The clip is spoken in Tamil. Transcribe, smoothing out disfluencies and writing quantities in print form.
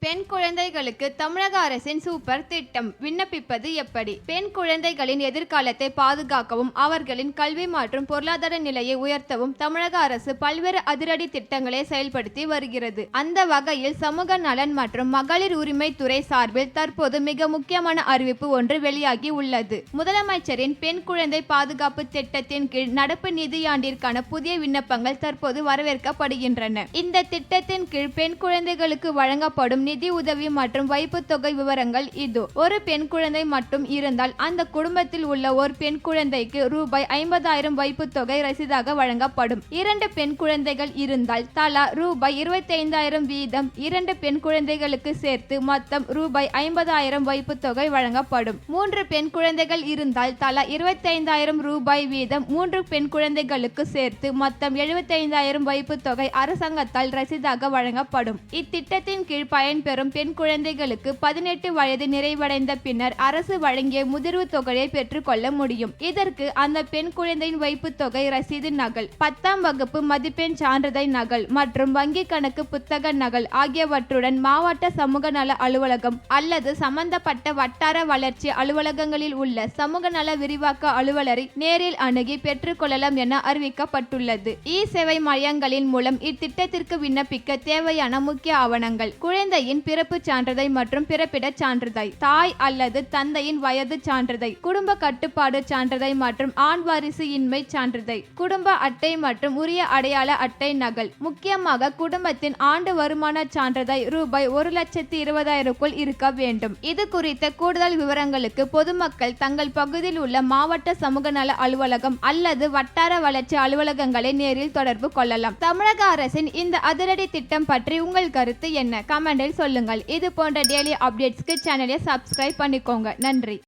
பெண் குழந்தைகளுக்கு தமிழக அரசின் சூப்பர் திட்டம். விண்ணப்பிப்பது எப்படி? பெண் குழந்தைகளின் எதிர்காலத்தை பாதுகாக்கவும் அவர்களின் கல்வி மற்றும் பொருளாதார நிலையை உயர்த்தவும் தமிழக அரசு பல்வேறு அதிரடி திட்டங்களை செயல்படுத்தி வருகிறது. அந்த வகையில் சமூக நலன் மற்றும் மகளிர் உரிமை துறை சார்பில் தற்போது மிக முக்கியமான அறிவிப்பு ஒன்று வெளியாகி உள்ளது. முதலமைச்சரின் பெண் குழந்தை பாதுகாப்பு திட்டத்தின் கீழ் நடப்பு நிதியாண்டிற்கான புதிய விண்ணப்பங்கள் தற்போது வரவேற்கப்படுகின்றன. இந்த திட்டத்தின் கீழ் பெண் குழந்தைகளுக்கு வழங்கப்படும் நிதி உதவி மற்றும் வைப்பு தொகை விவரங்கள் இதோ. ஒரு பெண் குழந்தை மட்டும் இருந்தால் அந்த குடும்பத்தில் உள்ள ஒரு பெண் குழந்தைக்கு ரூபாய் 50,000 வைப்பு தொகை ரசீதாக வழங்கப்படும். 2 பெண் குழந்தைகள் இருந்தால் தலா ரூபாய் 25,000 வீதம் 2 பெண் குழந்தைகளுக்கு சேர்த்து மொத்தம் ரூபாய் 50,000 வைப்பு தொகை வழங்கப்படும். 3 பெண் குழந்தைகள் இருந்தால் தலா 25,000 ரூபாய் வீதம் 3 பெண் குழந்தைகளுக்கு சேர்த்து மொத்தம் 75,000 வைப்பு தொகை அரசாங்கத்தால் ரசீதாக வழங்கப்படும். இத்திட்டத்தின் கீழ் பயன்பெறும் பெண் குழந்தைகளுக்கு 18 வயது நிறைவடைந்த பின்னர் அரசு வழங்கிய முதிர்வு தொகையை பெற்றுக் கொள்ள முடியும். இதற்கு அந்த பெண் குழந்தையின் வைப்பு தொகை ரசீது நகல், 10ஆம் வகுப்பு மதிப்பெண் சான்றிதழ் நகல் மற்றும் வங்கி கணக்கு புத்தக நகல் ஆகியவற்றுடன் மாவட்ட சமூக நல அலுவலகம் அல்லது சம்பந்தப்பட்ட வட்டார வளர்ச்சி அலுவலகங்களில் உள்ள சமூக நல விரிவாக்க அலுவலரை நேரில் அணுகி பெற்றுக் கொள்ளலாம் என அறிவிக்கப்பட்டுள்ளது. இ-சேவை மையங்களின் மூலம் இத்திட்டத்திற்கு விண்ணப்பிக்க தேவையான முக்கிய ஆவணங்கள்: குழந்தையின் பிறப்பு சான்றிதழ் மற்றும் பிறப்பிடச் சான்றிதழ், தாய் அல்லது தந்தையின் வயது சான்றிதழ், குடும்ப கட்டுப்பாடு சான்றிதழ் மற்றும் ஆண் வாரிசு இன்மை சான்றிதழ், குடும்ப அட்டை மற்றும் உரிய அடையாள அட்டை நகல். முக்கியமாக குடும்பத்தின் ஆண்டு வருமான சான்றிதழ் ரூபாய் 1,20,000க்குள் இருக்க வேண்டும். இது குறித்த கூடுதல் விவரங்களுக்கு பொதுமக்கள் தங்கள் பகுதியில் உள்ள மாவட்ட சமூக நல அலுவலகம் அல்லது வட்டார வளர்ச்சி அலுவலகங்களை நேரில் தொடர்பு கொள்ளலாம். தமிழக அரசின் இந்த அதிரடி திட்டம் பற்றி உங்கள் கருத்து என்ன? கமெண்டில் சொல்லுங்கள். இது போன்ற டெய்லி அப்டேட்ஸ்க்கு சேனலை சப்ஸ்கிரைப் பண்ணிக்கோங்க. நன்றி.